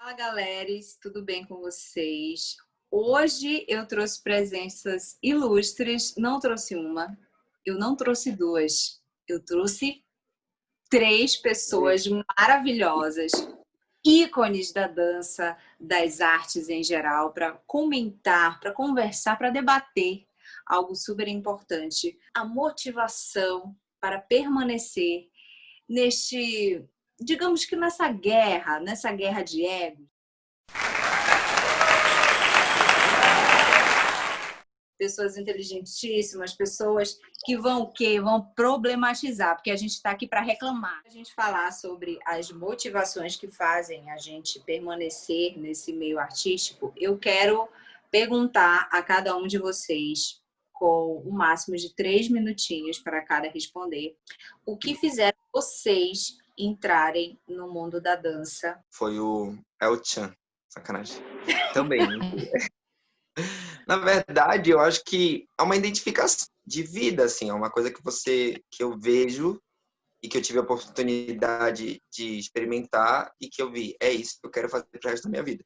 Fala, galeres, tudo bem com vocês? Hoje eu trouxe presenças ilustres, não trouxe uma, eu não trouxe duas, eu trouxe três pessoas maravilhosas, ícones da dança, das artes em geral, para comentar, para conversar, para debater algo super importante: a motivação para permanecer neste, digamos que nessa guerra de ego. Pessoas inteligentíssimas, pessoas que vão o quê? Vão problematizar, porque a gente está aqui para reclamar. A gente falar sobre as motivações que fazem a gente permanecer nesse meio artístico, eu quero perguntar a cada um de vocês, com o máximo de 3 minutinhos para cada responder, o que fizeram vocês entrarem no mundo da dança. Foi o El Chan, sacanagem. Também. Na verdade, eu acho que é uma identificação de vida, assim, é uma coisa que eu vejo e que eu tive a oportunidade de experimentar e que eu vi, é isso que eu quero fazer pro resto da minha vida.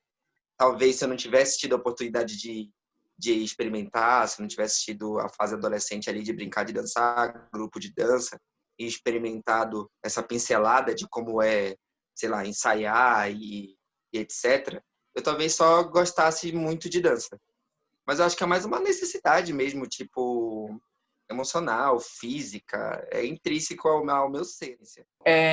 Talvez se eu não tivesse tido a oportunidade de experimentar, se eu não tivesse tido a fase adolescente ali de brincar de dançar, grupo de dança, e experimentado essa pincelada de como é, sei lá, ensaiar e etc., eu talvez só gostasse muito de dança. Mas eu acho que é mais uma necessidade mesmo, tipo, emocional, física, é intrínseco ao meu ser.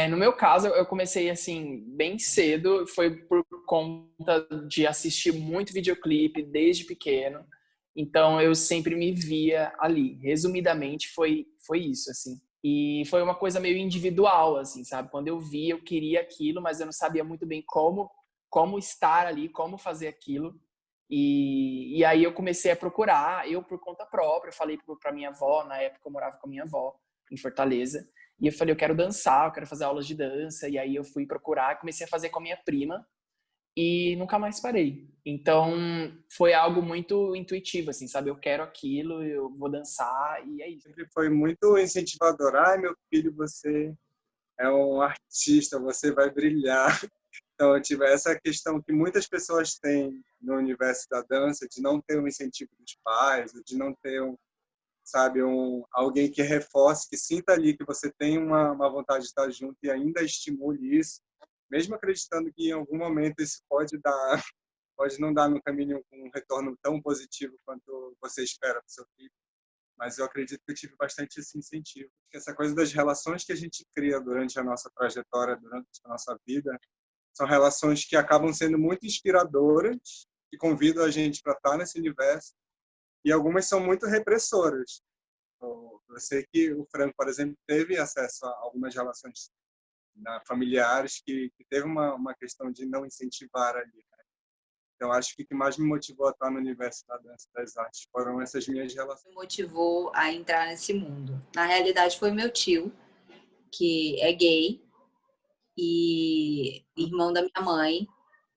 No meu caso, eu comecei assim bem cedo, foi por conta de assistir muito videoclipe desde pequeno. Então eu sempre me via ali. Resumidamente foi isso assim. E foi uma coisa meio individual assim, sabe? Quando eu vi, eu queria aquilo, mas eu não sabia muito bem como estar ali, como fazer aquilo. E aí eu comecei a procurar, eu por conta própria, eu falei para minha avó, na época eu morava com a minha avó em Fortaleza. E eu falei, eu quero dançar, eu quero fazer aulas de dança. E aí eu fui procurar, comecei a fazer com a minha prima e nunca mais parei. Então foi algo muito intuitivo, assim, sabe? Eu quero aquilo, eu vou dançar e é isso. Sempre foi muito incentivador. Ai, meu filho, você é um artista, você vai brilhar. Então eu tive essa questão que muitas pessoas têm no universo da dança, de não ter um incentivo dos pais, de não ter sabe, alguém que reforce, que sinta ali que você tem uma vontade de estar junto e ainda estimule isso, mesmo acreditando que em algum momento isso pode não dar no caminho um retorno tão positivo quanto você espera para o seu filho. Mas eu acredito que eu tive bastante esse incentivo. Essa coisa das relações que a gente cria durante a nossa trajetória, durante a nossa vida, são relações que acabam sendo muito inspiradoras, que convidam a gente para estar nesse universo, e algumas são muito repressoras. Eu sei que o Franco, por exemplo, teve acesso a algumas relações familiares que teve uma questão de não incentivar ali. Né? Então, acho que o que mais me motivou a estar no universo da dança e das artes foram essas minhas relações. Me motivou a entrar nesse mundo. Na realidade, foi meu tio, que é gay e irmão da minha mãe,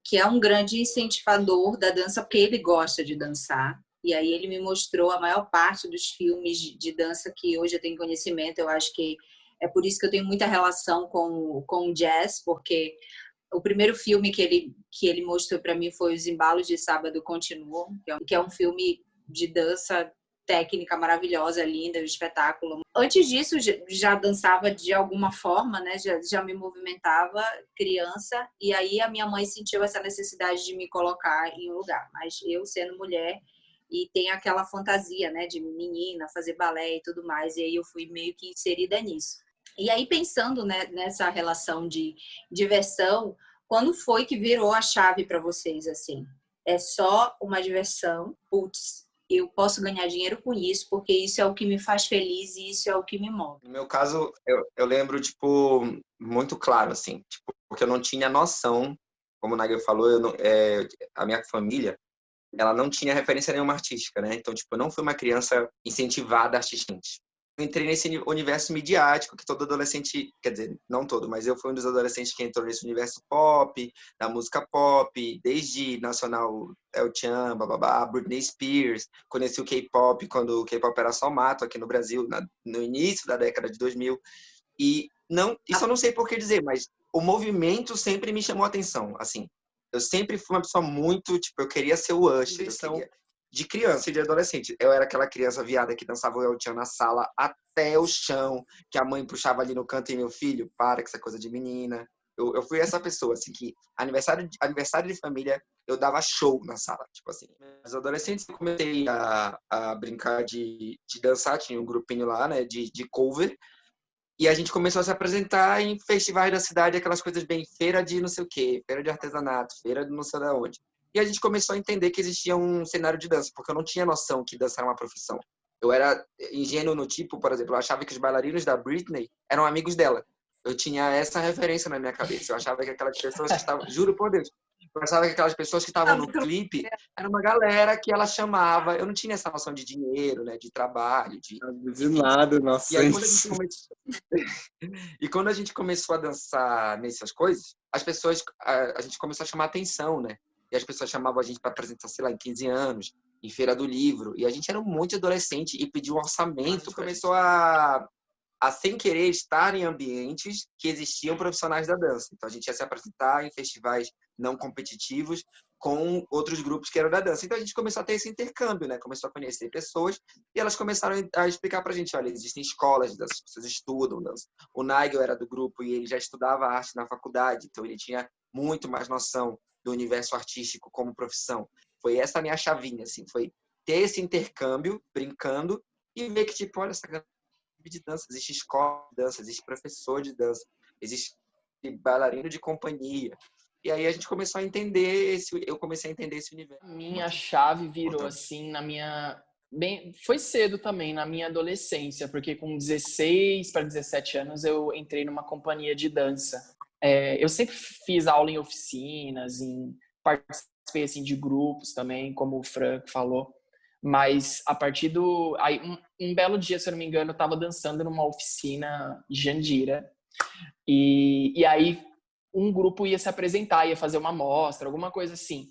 que é um grande incentivador da dança, porque ele gosta de dançar. E aí ele me mostrou a maior parte dos filmes de dança que hoje eu tenho conhecimento. Eu acho que é por isso que eu tenho muita relação com o jazz, porque o primeiro filme que ele mostrou para mim foi Os Embalos de Sábado Continuam, que é um filme de dança técnica maravilhosa, linda, um espetáculo. Antes disso, já dançava de alguma forma, né? Já me movimentava criança, e aí a minha mãe sentiu essa necessidade de me colocar em um lugar. Mas eu, sendo mulher, e tem aquela fantasia, né, de menina, fazer balé e tudo mais, e aí eu fui meio que inserida nisso. E aí, pensando, né, nessa relação de diversão, quando foi que virou a chave para vocês, assim? É só uma diversão, putz, eu posso ganhar dinheiro com isso, porque isso é o que me faz feliz e isso é o que me move. No meu caso, eu lembro, tipo, muito claro, assim, tipo, porque eu não tinha noção, como o Nagel falou, a minha família, ela não tinha referência nenhuma artística, né? Então, tipo, eu não fui uma criança incentivada artisticamente. Eu entrei nesse universo midiático que todo adolescente, quer dizer, não todo, mas eu fui um dos adolescentes que entrou nesse universo pop, da música pop, desde nacional El Chan, bababá, Britney Spears, conheci o K-pop quando o K-pop era só mato aqui no Brasil, no início da década de 2000, e não, isso eu não sei por que dizer, mas o movimento sempre me chamou a atenção, assim. Eu sempre fui uma pessoa muito, tipo, eu queria ser o Usher, de criança e de adolescente. Eu era aquela criança viada que dançava o El Chan na sala até o chão, que a mãe puxava ali no canto e meu filho, para com essa coisa de menina. Eu fui essa pessoa, assim, que aniversário de família, eu dava show na sala, tipo assim. Os adolescentes, eu comecei a brincar de dançar, tinha um grupinho lá, né, de cover, e a gente começou a se apresentar em festivais da cidade, aquelas coisas bem, feira de não sei o quê, feira de artesanato, feira de não sei de onde. E a gente começou a entender que existia um cenário de dança, porque eu não tinha noção que dança era uma profissão. Eu era ingênuo no tipo, por exemplo, eu achava que os bailarinos da Britney eram amigos dela. Eu tinha essa referência na minha cabeça. Eu achava que aquelas pessoas que estavam... Juro por Deus. Eu achava que aquelas pessoas que estavam no clipe era uma galera que ela chamava. Eu não tinha essa noção de dinheiro, né? De trabalho, De nada, nossa. E aí, quando a gente começou a dançar nessas coisas, as pessoas... A gente começou a chamar atenção, né? E as pessoas chamavam a gente para apresentar, sei lá, em 15 anos, em Feira do Livro. E a gente era um monte de adolescente e pediu um orçamento. Começou a sem querer, estar em ambientes que existiam profissionais da dança. Então, a gente ia se apresentar em festivais não competitivos com outros grupos que eram da dança. Então, a gente começou a ter esse intercâmbio, né? Começou a conhecer pessoas e elas começaram a explicar pra gente, olha, existem escolas de dança, as pessoas estudam dança. O Nigel era do grupo e ele já estudava arte na faculdade, então ele tinha muito mais noção do universo artístico como profissão. Foi essa a minha chavinha, assim, foi ter esse intercâmbio, brincando, e ver que, tipo, olha, essa de dança, existe escola de dança, existe professor de dança, existe bailarino de companhia. E aí a gente começou a entender eu comecei a entender esse universo. Minha chave virou assim na minha foi cedo também, na minha adolescência, porque com 16 para 17 anos eu entrei numa companhia de dança. Eu sempre fiz aula em oficinas, participei assim de grupos também, como o Franco falou. Mas a partir do... Aí, um belo dia, se eu não me engano, eu estava dançando numa oficina de Jandira. E aí um grupo ia se apresentar, ia fazer uma mostra, alguma coisa assim.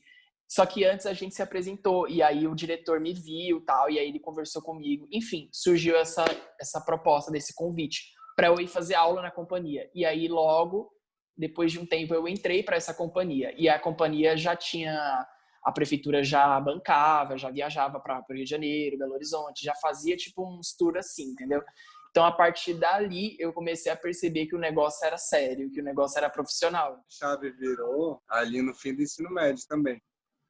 Só que antes a gente se apresentou. E aí o diretor me viu tal, e aí ele conversou comigo. Enfim, surgiu essa proposta desse convite para eu ir fazer aula na companhia. E aí logo, depois de um tempo, eu entrei para essa companhia. E a companhia já tinha... A prefeitura já bancava, já viajava para o Rio de Janeiro, Belo Horizonte, já fazia tipo uns tours assim, entendeu? Então, a partir dali, eu comecei a perceber que o negócio era sério, que o negócio era profissional. A chave virou ali no fim do ensino médio também.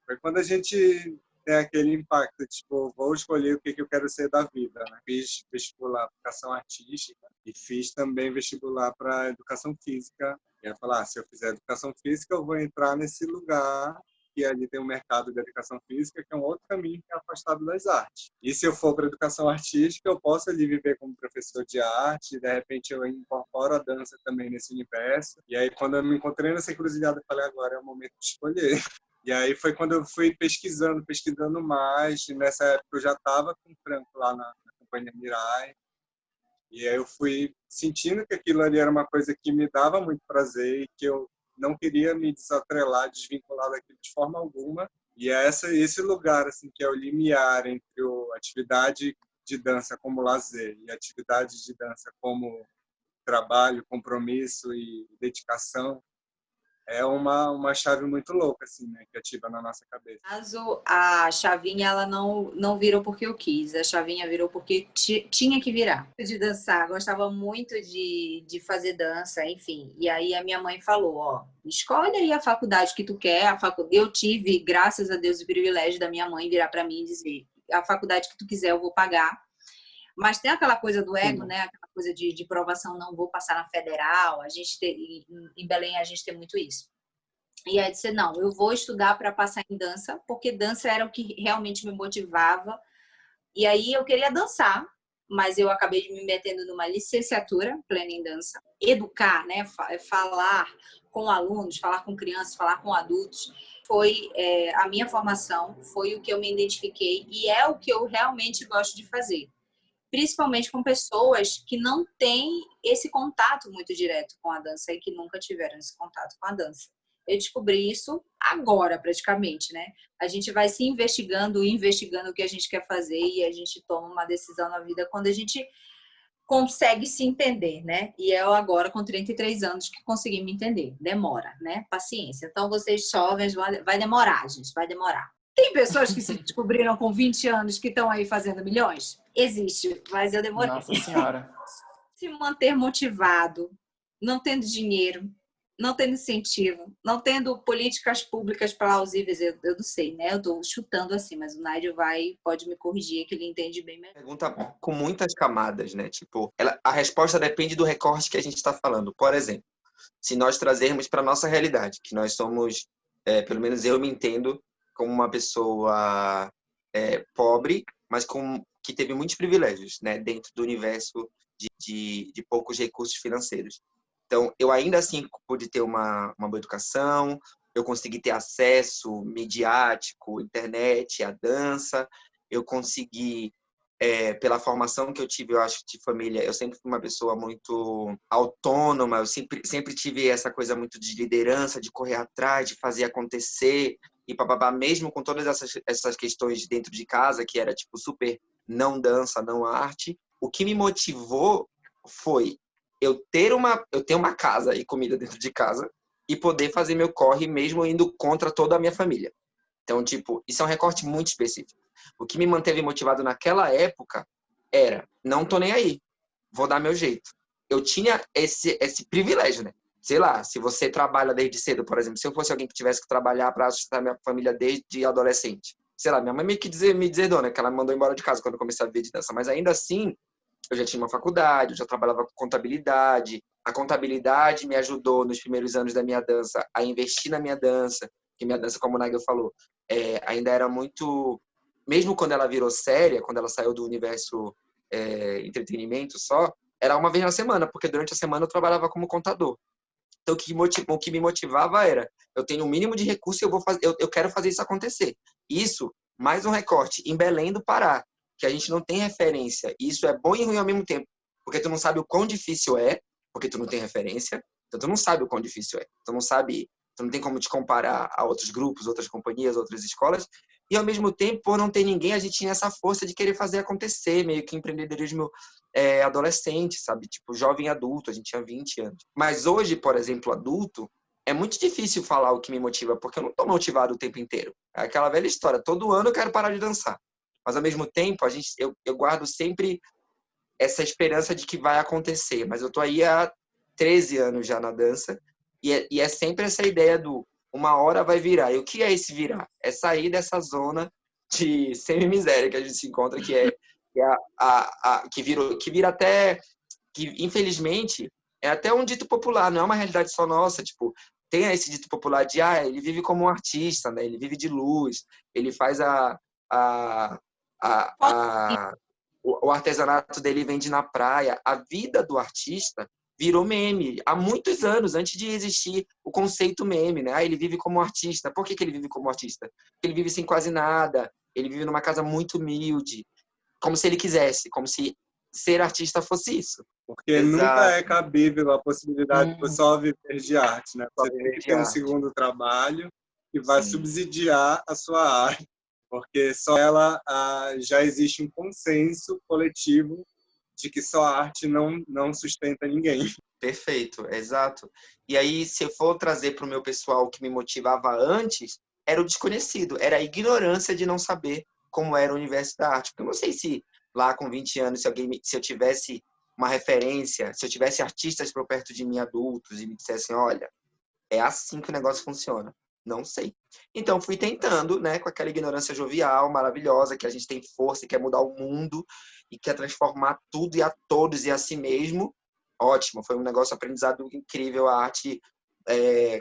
Foi quando a gente tem aquele impacto, tipo, vou escolher o que eu quero ser da vida, né? Fiz vestibular para educação artística e fiz também vestibular para educação física. E ia falar, se eu fizer educação física, eu vou entrar nesse lugar que ali tem um mercado de educação física, que é um outro caminho que é afastado das artes. E se eu for para educação artística, eu posso ali viver como professor de arte, e de repente eu incorporo a dança também nesse universo. E aí, quando eu me encontrei nessa encruzilhada, eu falei, agora é o momento de escolher. E aí foi quando eu fui pesquisando mais, e nessa época eu já estava com o Franco lá na Companhia Mirai, e aí eu fui sentindo que aquilo ali era uma coisa que me dava muito prazer e que eu não queria me desatrelar, desvincular daquilo de forma alguma. E é esse lugar assim que é o limiar entre a atividade de dança como lazer e a atividade de dança como trabalho, compromisso e dedicação. É uma chave muito louca, assim, né, que ativa na nossa cabeça. Mas a chavinha, ela não virou porque eu quis. A chavinha virou porque tinha que virar. De dançar, gostava muito de fazer dança, enfim. E aí a minha mãe falou, ó, escolhe aí a faculdade que tu quer. Eu tive, graças a Deus, o privilégio da minha mãe virar para mim e dizer, a faculdade que tu quiser eu vou pagar. Mas tem aquela coisa do ego, né? Aquela coisa de provação, não vou passar na federal. Em Belém a gente tem muito isso. E aí disse, não, eu vou estudar para passar em dança, porque dança era o que realmente me motivava. E aí eu queria dançar, mas eu acabei me metendo numa licenciatura plena em dança. Educar, né? Falar com alunos, falar com crianças, falar com adultos. Foi a minha formação, foi o que eu me identifiquei e é o que eu realmente gosto de fazer. Principalmente com pessoas que não têm esse contato muito direto com a dança e que nunca tiveram esse contato com a dança. Eu descobri isso agora, praticamente, né? A gente vai se investigando o que a gente quer fazer e a gente toma uma decisão na vida quando a gente consegue se entender, né? E eu agora, com 33 anos, que consegui me entender. Demora, né? Paciência. Então, vocês jovens, vai demorar, gente, vai demorar. Tem pessoas que se descobriram com 20 anos que estão aí fazendo milhões? Existe, mas eu demorei. Nossa Senhora. Se manter motivado, não tendo dinheiro, não tendo incentivo, não tendo políticas públicas plausíveis, eu não sei, né? Eu estou chutando assim, mas o Nádio pode me corrigir, que ele entende bem melhor. Pergunta com muitas camadas, né? Tipo, a resposta depende do recorte que a gente está falando. Por exemplo, se nós trazermos para nossa realidade, que nós somos, pelo menos eu me entendo como uma pessoa pobre, mas que teve muitos privilégios, né? Dentro do universo de poucos recursos financeiros. Então, eu ainda assim pude ter uma boa educação, eu consegui ter acesso midiático, internet, à dança, eu consegui, pela formação que eu tive, eu acho, de família, eu sempre fui uma pessoa muito autônoma, eu sempre tive essa coisa muito de liderança, de correr atrás, de fazer acontecer, e papapá, mesmo com todas essas questões dentro de casa, que era tipo super não dança, não arte, o que me motivou foi eu ter uma casa e comida dentro de casa e poder fazer meu corre mesmo indo contra toda a minha família. Então, tipo, isso é um recorte muito específico. O que me manteve motivado naquela época era, não tô nem aí, vou dar meu jeito. Eu tinha esse privilégio, né? Sei lá, se você trabalha desde cedo, por exemplo, se eu fosse alguém que tivesse que trabalhar para sustentar minha família desde adolescente, sei lá, minha mãe me deserdou, né? Que ela me mandou embora de casa quando eu comecei a viver de dança, mas ainda assim, eu já tinha uma faculdade, eu já trabalhava com contabilidade. A contabilidade me ajudou nos primeiros anos da minha dança a investir na minha dança, que minha dança, como o Nigel falou, ainda era muito... Mesmo quando ela virou séria, quando ela saiu do universo entretenimento só, era uma vez na semana, porque durante a semana eu trabalhava como contador. Então, o que me motivava era, eu tenho um mínimo de recurso e eu quero fazer isso acontecer. Isso, mais um recorte, em Belém do Pará, que a gente não tem referência. E isso é bom e ruim ao mesmo tempo, porque tu não sabe o quão difícil é, porque tu não tem referência, então tu não sabe o quão difícil é. Tu não sabe, tu não tem como te comparar a outros grupos, outras companhias, outras escolas, e ao mesmo tempo, por não ter ninguém, a gente tinha essa força de querer fazer acontecer, meio que empreendedorismo adolescente, sabe? Tipo, jovem adulto, a gente tinha 20 anos. Mas hoje, por exemplo, adulto, é muito difícil falar o que me motiva, porque eu não estou motivado o tempo inteiro. É aquela velha história, todo ano eu quero parar de dançar. Mas, ao mesmo tempo, eu guardo sempre essa esperança de que vai acontecer. Mas eu estou aí há 13 anos já na dança, e é sempre essa ideia do uma hora vai virar. E o que é esse virar? É sair dessa zona de semi-miséria que a gente se encontra, que vira até... que, infelizmente, é até um dito popular, não é uma realidade só nossa. Tipo, tem esse dito popular de, ele vive como um artista, né? Ele vive de luz, ele faz o artesanato dele vende na praia. A vida do artista virou meme há muitos anos, antes de existir o conceito meme, né? Ele vive como artista. Por que ele vive como artista? Porque ele vive sem quase nada, ele vive numa casa muito humilde, como se ele quisesse, como se ser artista fosse isso. Porque Exato. nunca é cabível a possibilidade de só viver de arte, né? Você tem que ter um segundo trabalho que vai subsidiar a sua arte, porque só ela já existe um consenso coletivo de que só a arte não sustenta ninguém. Perfeito, exato. E aí, se eu for trazer para o meu pessoal o que me motivava antes, era o desconhecido, era a ignorância de não saber como era o universo da arte. Porque eu não sei se lá com 20 anos, se eu tivesse uma referência, se eu tivesse artistas por perto de mim, adultos, e me dissessem, olha, é assim que o negócio funciona. Não sei. Então, fui tentando, né, com aquela ignorância jovial, maravilhosa, que a gente tem força e quer mudar o mundo e quer transformar tudo e a todos e a si mesmo. Ótimo, foi um negócio aprendizado incrível. A arte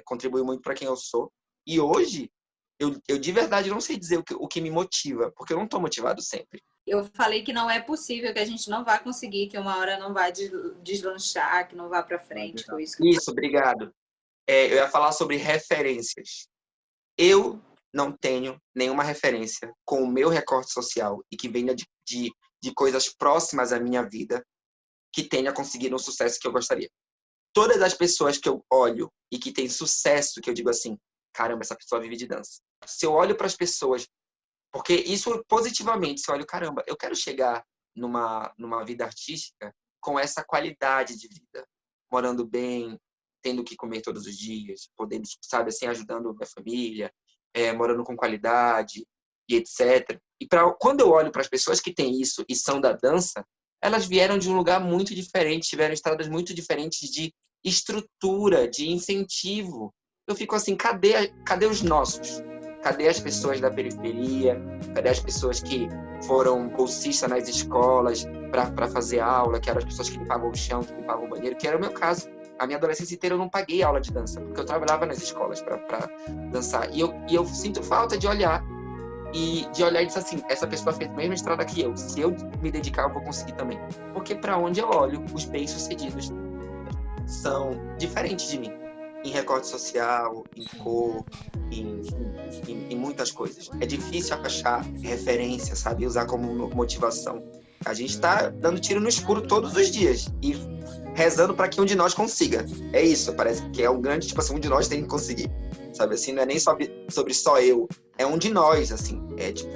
contribuiu muito para quem eu sou. E hoje, eu de verdade não sei dizer o que me motiva, porque eu não estou motivado sempre. Eu falei que não é possível, que a gente não vai conseguir, que uma hora não vai deslanchar, que não vá para frente. Foi isso. Isso, obrigado. Eu ia falar sobre referências. Eu não tenho nenhuma referência com o meu recorte social e que venha de coisas próximas à minha vida que tenha conseguido um sucesso que eu gostaria. Todas as pessoas que eu olho e que têm sucesso, que eu digo assim, caramba, essa pessoa vive de dança. Se eu olho para as pessoas, porque isso positivamente, se eu olho, caramba, eu quero chegar numa vida artística com essa qualidade de vida, morando bem, tendo que comer todos os dias, podendo, sabe, assim, ajudando a família, morando com qualidade e etc. E quando eu olho para as pessoas que têm isso e são da dança, elas vieram de um lugar muito diferente, tiveram estradas muito diferentes de estrutura, de incentivo. Eu fico assim, cadê os nossos? Cadê as pessoas da periferia? Cadê as pessoas que foram bolsistas nas escolas para fazer aula, que eram as pessoas que limpavam o chão, que limpavam o banheiro, que era o meu caso. A minha adolescência inteira eu não paguei aula de dança, porque eu trabalhava nas escolas para dançar. E eu sinto falta de olhar. E dizer assim, essa pessoa fez a mesma estrada que eu. Se eu me dedicar, eu vou conseguir também. Porque para onde eu olho, os bem-sucedidos são diferentes de mim. Em recorte social, em cor, em muitas coisas. É difícil achar referência, sabe? Usar como motivação. A gente está dando tiro no escuro todos os dias e rezando para que um de nós consiga. É isso, parece que é um grande, tipo assim, um de nós tem que conseguir. Sabe assim, não é nem sobre só eu, é um de nós, assim. É tipo,